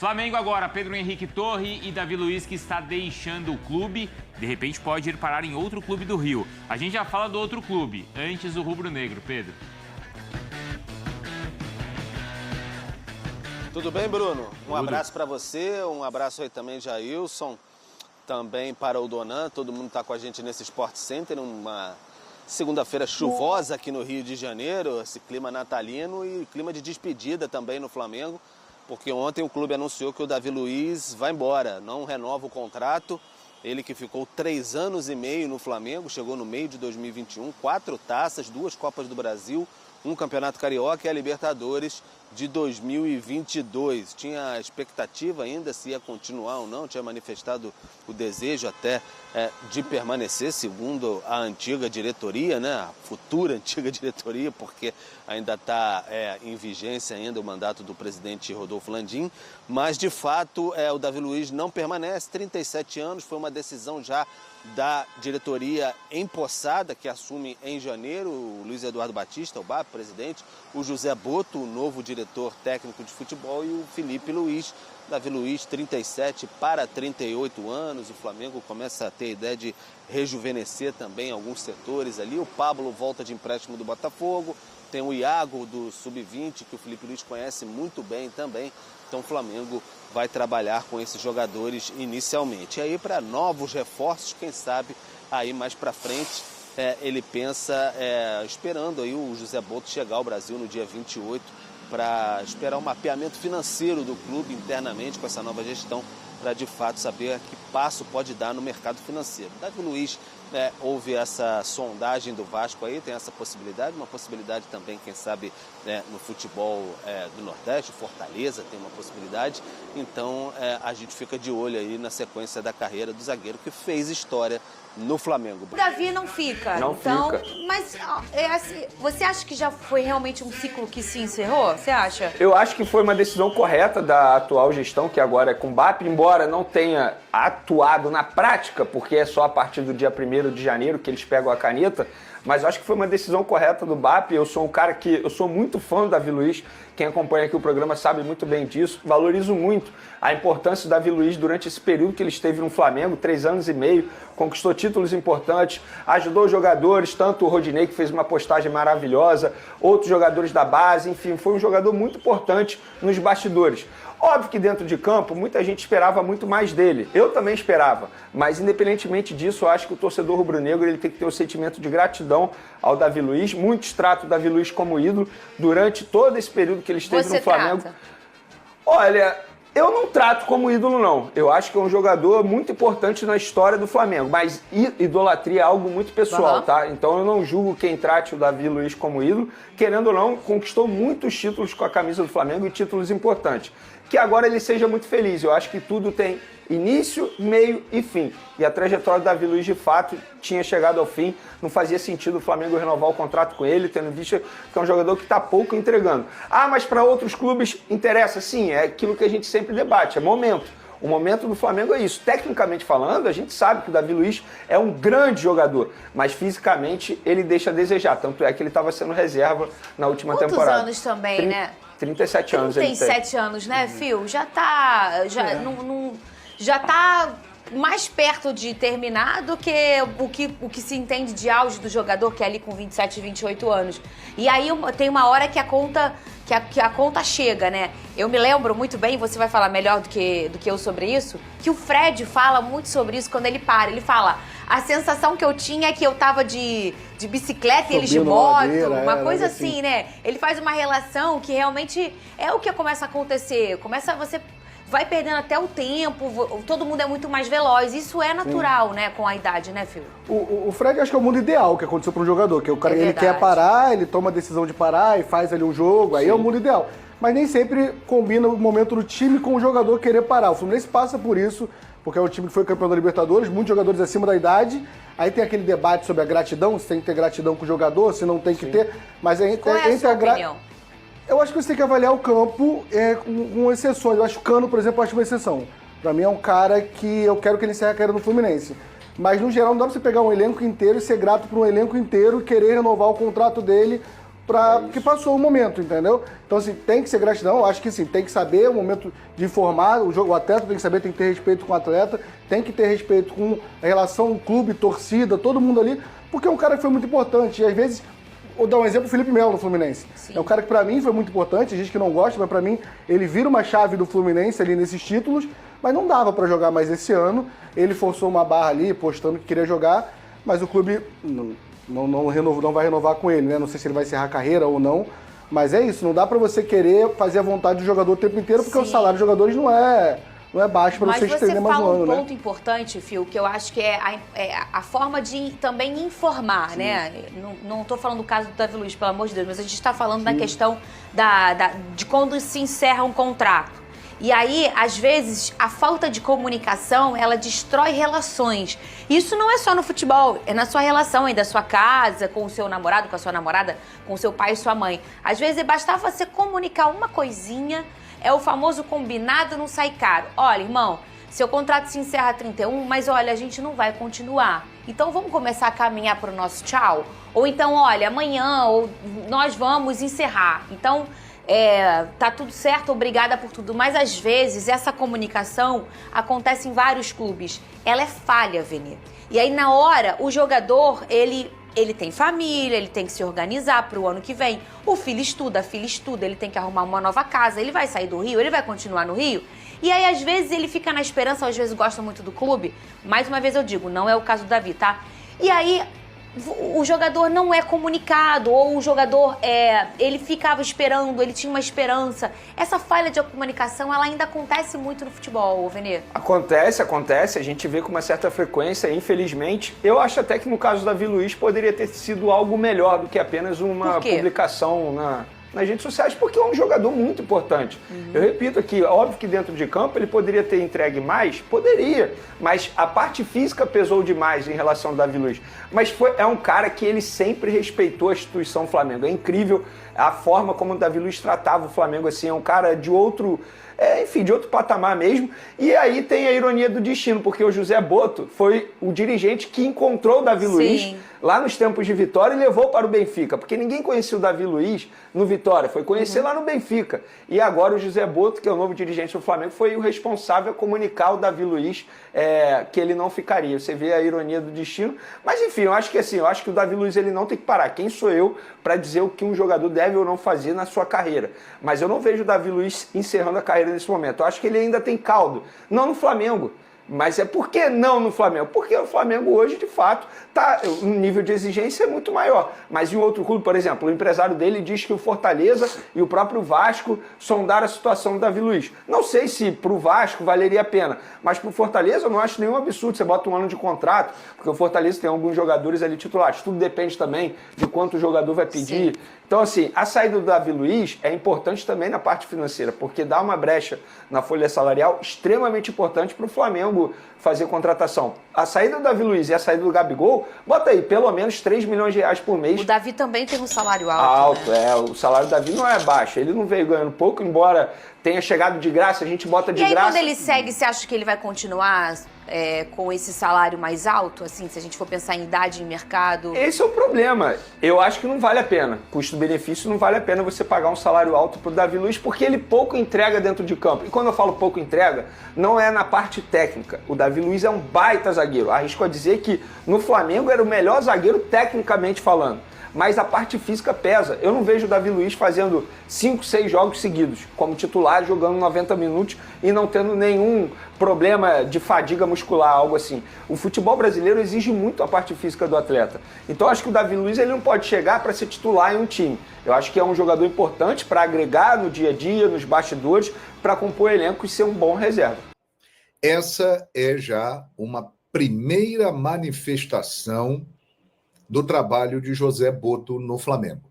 Flamengo agora, Pedro Henrique Torre e Davi Luiz, que está deixando o clube. De repente pode ir parar em outro clube do Rio. A gente já fala do outro clube, antes o rubro-negro, Pedro. Tudo bem, Bruno? Um abraço para você, um abraço aí também de Ailson, também para o Donan. Todo mundo está com a gente nesse Sport Center, uma segunda-feira chuvosa aqui no Rio de Janeiro, esse clima natalino e clima de despedida também no Flamengo. Porque ontem o clube anunciou que o Davi Luiz vai embora, não renova o contrato. Ele que ficou 3 anos e meio no Flamengo, chegou no meio de 2021, 4 taças, 2 Copas do Brasil, 1 Campeonato Carioca e a Libertadores de 2022. Tinha expectativa ainda se ia continuar ou não, tinha manifestado o desejo até de permanecer, segundo a antiga diretoria, né? A futura antiga diretoria, porque ainda está em vigência ainda o mandato do presidente Rodolfo Landim, mas de fato o Davi Luiz não permanece, 37 anos, foi uma decisão já da diretoria empossada, que assume em janeiro, o Luiz Eduardo Batista, o BAP, presidente, o José Boto, o novo diretor técnico de futebol, e o Felipe Luiz. Davi Luiz, 37 para 38 anos, o Flamengo começa a ter a ideia de rejuvenescer também alguns setores ali. O Pablo volta de empréstimo do Botafogo, tem o Iago do Sub-20, que o Felipe Luiz conhece muito bem também. Então o Flamengo vai trabalhar com esses jogadores inicialmente. E aí para novos reforços, quem sabe aí mais para frente ele pensa esperando aí o José Boto chegar ao Brasil no dia 28 para esperar o mapeamento financeiro do clube internamente com essa nova gestão para de fato saber que passo pode dar no mercado financeiro. Davi Luiz, houve essa sondagem do Vasco aí, tem essa possibilidade, uma possibilidade também, quem sabe, no futebol do Nordeste, Fortaleza tem uma possibilidade. Então a gente fica de olho aí na sequência da carreira do zagueiro que fez história no Flamengo. O Davi não fica. Não então, fica. Mas assim, você acha que já foi realmente um ciclo que se encerrou? Você acha? Eu acho que foi uma decisão correta da atual gestão, que agora é com o BAP, embora não tenha atuado na prática, porque é só a partir do dia 1º de janeiro que eles pegam a caneta, mas eu acho que foi uma decisão correta do BAP. Eu sou um cara eu sou muito fã do Davi Luiz, quem acompanha aqui o programa sabe muito bem disso, valorizo muito a importância do Davi Luiz durante esse período que ele esteve no Flamengo, 3 anos e meio, conquistou títulos importantes, ajudou os jogadores, tanto o Rodinei, que fez uma postagem maravilhosa, outros jogadores da base, enfim, foi um jogador muito importante nos bastidores. Óbvio que dentro de campo, muita gente esperava muito mais dele. Eu também esperava. Mas, independentemente disso, eu acho que o torcedor rubro-negro ele tem que ter um sentimento de gratidão ao Davi Luiz. Muitos tratam o Davi Luiz como ídolo durante todo esse período que ele esteve no Flamengo. Trata? Olha, eu não trato como ídolo, não. Eu acho que é um jogador muito importante na história do Flamengo. Mas idolatria é algo muito pessoal, tá? Então eu não julgo quem trate o Davi Luiz como ídolo. Querendo ou não, conquistou muitos títulos com a camisa do Flamengo e títulos importantes. Que agora ele seja muito feliz. Eu acho que tudo tem início, meio e fim. E a trajetória do Davi Luiz, de fato, tinha chegado ao fim. Não fazia sentido o Flamengo renovar o contrato com ele, tendo visto que é um jogador que está pouco entregando. Ah, mas para outros clubes interessa? Sim, é aquilo que a gente sempre debate, é momento. O momento do Flamengo é isso. Tecnicamente falando, a gente sabe que o Davi Luiz é um grande jogador, mas fisicamente ele deixa a desejar. Tanto é que ele estava sendo reserva na última temporada. Quantos anos também, né? 37 anos ele tem. 37 anos, né, Fio? Já tá... Já tá mais perto de terminar do que o que se entende de auge do jogador, que é ali com 27, 28 anos. E aí tem uma hora que a conta chega, né? Eu me lembro muito bem, você vai falar melhor do que eu sobre isso, que o Fred fala muito sobre isso quando ele para. Ele fala, a sensação que eu tinha é que eu tava de bicicleta e eles de moto, uma coisa assim, né? Ele faz uma relação que realmente é o que começa a acontecer. Você vai perdendo até o tempo, todo mundo é muito mais veloz. Isso é natural, né, com a idade, né, Fio? O Fred, acho que é o mundo ideal que aconteceu para um jogador, que o cara ele quer parar, ele toma a decisão de parar e faz ali um jogo, aí é o mundo ideal. Mas nem sempre combina o momento do time com o jogador querer parar. O Fluminense passa por isso, porque é um time que foi campeão da Libertadores, muitos jogadores acima da idade. Aí tem aquele debate sobre a gratidão, se tem que ter gratidão com o jogador, se não tem que ter. Mas qual é a sua opinião? Eu acho que você tem que avaliar o campo com exceções. Eu acho que o Cano, por exemplo, eu acho uma exceção. Pra mim é um cara que eu quero que ele encerre a carreira no Fluminense. Mas, no geral, não dá pra você pegar um elenco inteiro e ser grato por um elenco inteiro e querer renovar o contrato dele. porque passou o momento, entendeu? Então, assim, tem que ser gratidão. Eu acho que, sim, tem que saber o momento de informar. O atleta tem que saber, tem que ter respeito com o atleta, tem que ter respeito com a relação clube, torcida, todo mundo ali, porque é um cara que foi muito importante. E, às vezes, vou dar um exemplo, o Felipe Melo no Fluminense. Sim. É um cara que, pra mim, foi muito importante. A gente que não gosta, mas pra mim, ele vira uma chave do Fluminense ali nesses títulos, mas não dava pra jogar mais esse ano. Ele forçou uma barra ali, postando que queria jogar, mas o clube não vai renovar com ele, né? Não sei se ele vai encerrar a carreira ou não, mas é isso, não dá pra você querer fazer a vontade do jogador o tempo inteiro, porque Sim. o salário dos jogadores não é baixo pra você estender mais um ano, né? Mas você fala um ponto importante, Fio, que eu acho que é a forma de também informar, Sim. né? Não tô falando do caso do Davi Luiz, pelo amor de Deus, mas a gente tá falando da questão de quando se encerra um contrato. E aí, às vezes, a falta de comunicação, ela destrói relações. Isso não é só no futebol, é na sua relação aí da sua casa, com o seu namorado, com a sua namorada, com o seu pai e sua mãe. Às vezes, bastava você comunicar uma coisinha, é o famoso combinado não sai caro. Olha, irmão, seu contrato se encerra a 31, mas olha, a gente não vai continuar. Então, vamos começar a caminhar para o nosso tchau? Ou então, olha, amanhã nós vamos encerrar. Então... tá tudo certo, obrigada por tudo, mas às vezes essa comunicação acontece em vários clubes, ela é falha, Vene. E aí na hora, o jogador, ele tem família, ele tem que se organizar para o ano que vem, o filho estuda, a filha estuda, ele tem que arrumar uma nova casa, ele vai sair do Rio, ele vai continuar no Rio, e aí às vezes ele fica na esperança, às vezes gosta muito do clube, mais uma vez eu digo, não é o caso do Davi, tá? E aí... o jogador não é comunicado, ou o jogador, ele ficava esperando, ele tinha uma esperança. Essa falha de comunicação, ela ainda acontece muito no futebol, Vene? Acontece, a gente vê com uma certa frequência, infelizmente. Eu acho até que no caso do Davi Luiz poderia ter sido algo melhor do que apenas uma publicação nas redes sociais, porque é um jogador muito importante. Eu repito aqui, óbvio que dentro de campo ele poderia ter entregue mais, poderia, mas a parte física pesou demais em relação ao Davi Luiz. Mas é um cara que ele sempre respeitou a instituição Flamengo. É incrível a forma como o Davi Luiz tratava o Flamengo, assim, é um cara de outro... de outro patamar mesmo. E aí tem a ironia do destino, porque o José Boto foi o dirigente que encontrou o Davi Luiz lá nos tempos de Vitória e levou para o Benfica, porque ninguém conhecia o Davi Luiz no Vitória, foi conhecer lá no Benfica. E agora o José Boto, que é o novo dirigente do Flamengo, foi o responsável a comunicar ao Davi Luiz que ele não ficaria. Você vê a ironia do destino. Mas enfim, eu acho que o Davi Luiz ele não tem que parar. Quem sou eu para dizer o que um jogador deve ou não fazer na sua carreira? Mas eu não vejo o Davi Luiz encerrando a carreira nesse momento. Eu acho que ele ainda tem caldo. Não no Flamengo. Mas por que não no Flamengo? Porque o Flamengo hoje, de fato, o nível de exigência é muito maior. Mas em outro clube, por exemplo, o empresário dele diz que o Fortaleza e o próprio Vasco sondaram a situação do Davi Luiz. Não sei se para o Vasco valeria a pena, mas para o Fortaleza eu não acho nenhum absurdo. Você bota um ano de contrato, porque o Fortaleza tem alguns jogadores ali titulares. Tudo depende também de quanto o jogador vai pedir. Sim. Então, assim, a saída do Davi Luiz é importante também na parte financeira, porque dá uma brecha na folha salarial extremamente importante para o Flamengo fazer contratação. A saída do Davi Luiz e a saída do Gabigol, bota aí, pelo menos 3 milhões de reais por mês. O Davi também tem um salário alto, né? O salário do Davi não é baixo. Ele não veio ganhando pouco, embora tenha chegado de graça, a gente bota de graça. E aí, quando ele segue, você acha que ele vai continuar com esse salário mais alto, assim, se a gente for pensar em idade em mercado? Esse é o problema. Eu acho que não vale a pena. Custo-benefício não vale a pena você pagar um salário alto pro Davi Luiz, porque ele pouco entrega dentro de campo. E quando eu falo pouco entrega, não é na parte técnica. O Davi Luiz é um baita zagueiro. Arrisco a dizer que no Flamengo era o melhor zagueiro tecnicamente falando. Mas a parte física pesa. Eu não vejo o Davi Luiz fazendo 5, 6 jogos seguidos, como titular, jogando 90 minutos e não tendo nenhum problema de fadiga muscular, algo assim. O futebol brasileiro exige muito a parte física do atleta. Então acho que o Davi Luiz ele não pode chegar para ser titular em um time. Eu acho que é um jogador importante para agregar no dia a dia, nos bastidores, para compor elenco e ser um bom reserva. Essa é já uma primeira manifestação do trabalho de José Boto no Flamengo.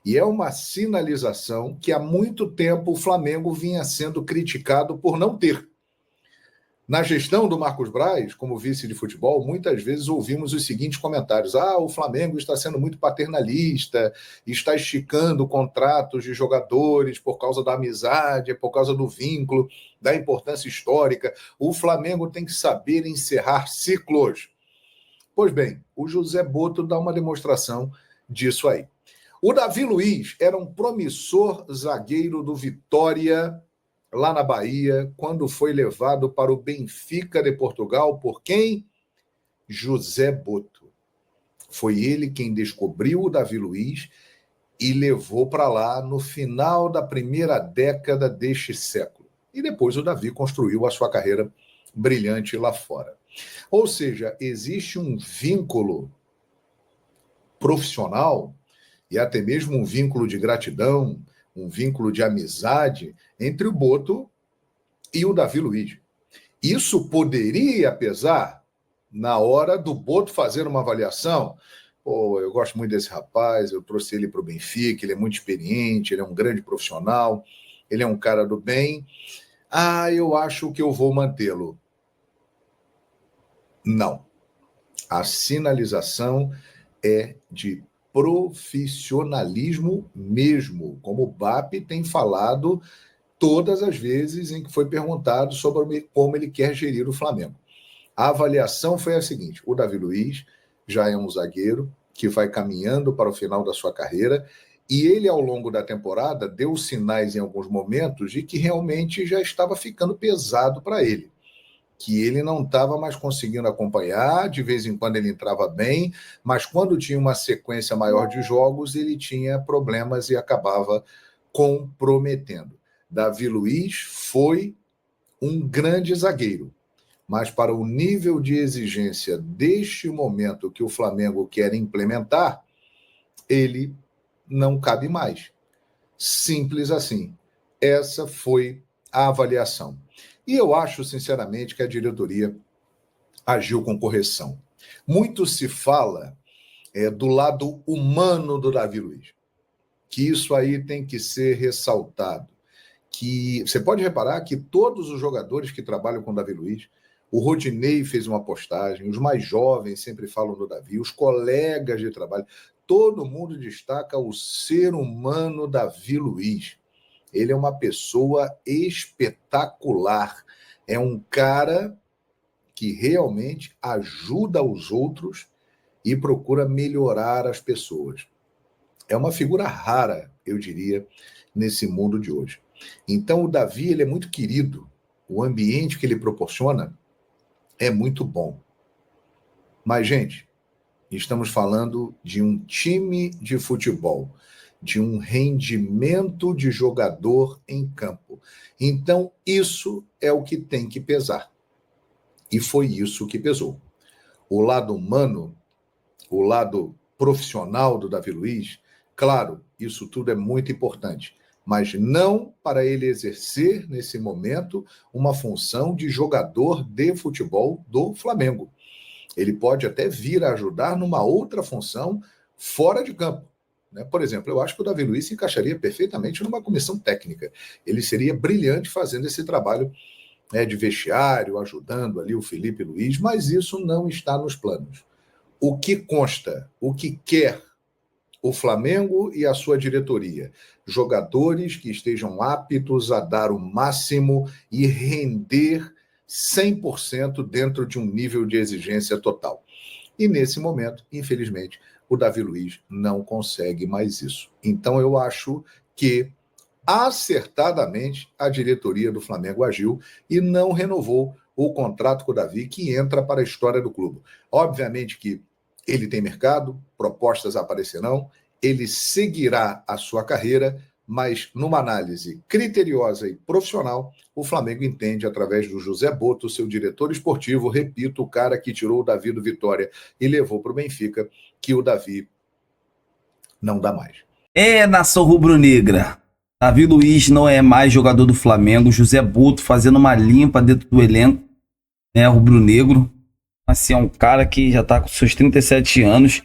E é uma sinalização que há muito tempo o Flamengo vinha sendo criticado por não ter. Na gestão do Marcos Braz, como vice de futebol, muitas vezes ouvimos os seguintes comentários: o Flamengo está sendo muito paternalista, está esticando contratos de jogadores por causa da amizade, por causa do vínculo, da importância histórica. O Flamengo tem que saber encerrar ciclos. Pois bem, o José Boto dá uma demonstração disso aí. O Davi Luiz era um promissor zagueiro do Vitória, lá na Bahia, quando foi levado para o Benfica de Portugal. Por quem? José Boto. Foi ele quem descobriu o Davi Luiz e levou para lá no final da primeira década deste século. E depois o Davi construiu a sua carreira brilhante lá fora. Ou seja, existe um vínculo profissional e até mesmo um vínculo de gratidão, um vínculo de amizade entre o Boto e o Davi Luiz. Isso poderia pesar na hora do Boto fazer uma avaliação. Pô, eu gosto muito desse rapaz, eu trouxe ele para o Benfica, ele é muito experiente, ele é um grande profissional, ele é um cara do bem. Eu acho que eu vou mantê-lo. Não. A sinalização é de profissionalismo mesmo, como o BAP tem falado todas as vezes em que foi perguntado sobre como ele quer gerir o Flamengo. A avaliação foi a seguinte: o Davi Luiz já é um zagueiro que vai caminhando para o final da sua carreira e ele, ao longo da temporada, deu sinais em alguns momentos de que realmente já estava ficando pesado para ele, que ele não estava mais conseguindo acompanhar, de vez em quando ele entrava bem, mas quando tinha uma sequência maior de jogos, ele tinha problemas e acabava comprometendo. Davi Luiz foi um grande zagueiro, mas para o nível de exigência deste momento que o Flamengo quer implementar, ele não cabe mais. Simples assim. Essa foi a avaliação. E eu acho, sinceramente, que a diretoria agiu com correção. Muito se fala do lado humano do Davi Luiz, que isso aí tem que ser ressaltado. Que você pode reparar que todos os jogadores que trabalham com o Davi Luiz, o Rodinei fez uma postagem, os mais jovens sempre falam do Davi, os colegas de trabalho, todo mundo destaca o ser humano Davi Luiz. Ele é uma pessoa espetacular. É um cara que realmente ajuda os outros e procura melhorar as pessoas. É uma figura rara, eu diria, nesse mundo de hoje. Então, o Davi, ele é muito querido. O ambiente que ele proporciona é muito bom. Mas, gente, estamos falando de um time de futebol, de um rendimento de jogador em campo. Então, isso é o que tem que pesar. E foi isso que pesou. O lado humano, o lado profissional do Davi Luiz, claro, isso tudo é muito importante, mas não para ele exercer, nesse momento, uma função de jogador de futebol do Flamengo. Ele pode até vir a ajudar numa outra função fora de campo. Por exemplo, eu acho que o Davi Luiz se encaixaria perfeitamente numa comissão técnica. Ele seria brilhante fazendo esse trabalho de vestiário, ajudando ali o Felipe Luiz, mas isso não está nos planos. O que consta, o que quer o Flamengo e a sua diretoria? Jogadores que estejam aptos a dar o máximo e render 100% dentro de um nível de exigência total. E nesse momento, infelizmente, o Davi Luiz não consegue mais isso. Então eu acho que acertadamente a diretoria do Flamengo agiu e não renovou o contrato com o Davi, que entra para a história do clube. Obviamente que ele tem mercado, propostas aparecerão, ele seguirá a sua carreira, mas numa análise criteriosa e profissional, o Flamengo entende, através do José Boto, seu diretor esportivo, repito, o cara que tirou o Davi do Vitória e levou para o Benfica, que o Davi não dá mais. Nação rubro-negra, Davi Luiz não é mais jogador do Flamengo, José Boto fazendo uma limpa dentro do elenco, rubro-negro. Assim, é um cara que já está com seus 37 anos,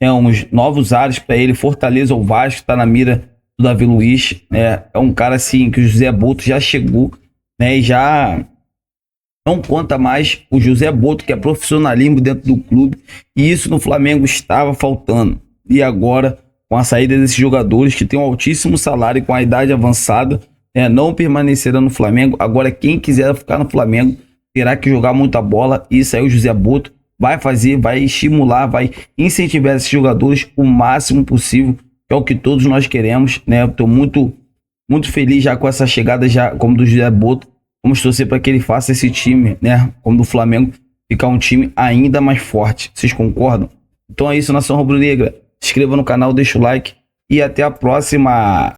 uns novos ares para ele. Fortaleza ou Vasco está na mira do Davi Luiz. É um cara assim que o José Boto já chegou, e já não conta mais o José Boto, que é profissionalismo dentro do clube, e isso no Flamengo estava faltando. E agora, com a saída desses jogadores que têm um altíssimo salário e com a idade avançada, não permanecerão no Flamengo. Agora, quem quiser ficar no Flamengo terá que jogar muita bola. Isso aí o José Boto vai fazer, vai estimular, vai incentivar esses jogadores o máximo possível que é o que todos nós queremos, né? Eu tô muito feliz já com essa chegada, já como do José Boto. Vamos torcer para que ele faça esse time, né? Como do Flamengo, ficar um time ainda mais forte. Vocês concordam? Então é isso, nação rubro-negra. Se inscreva no canal, deixa o like e até a próxima.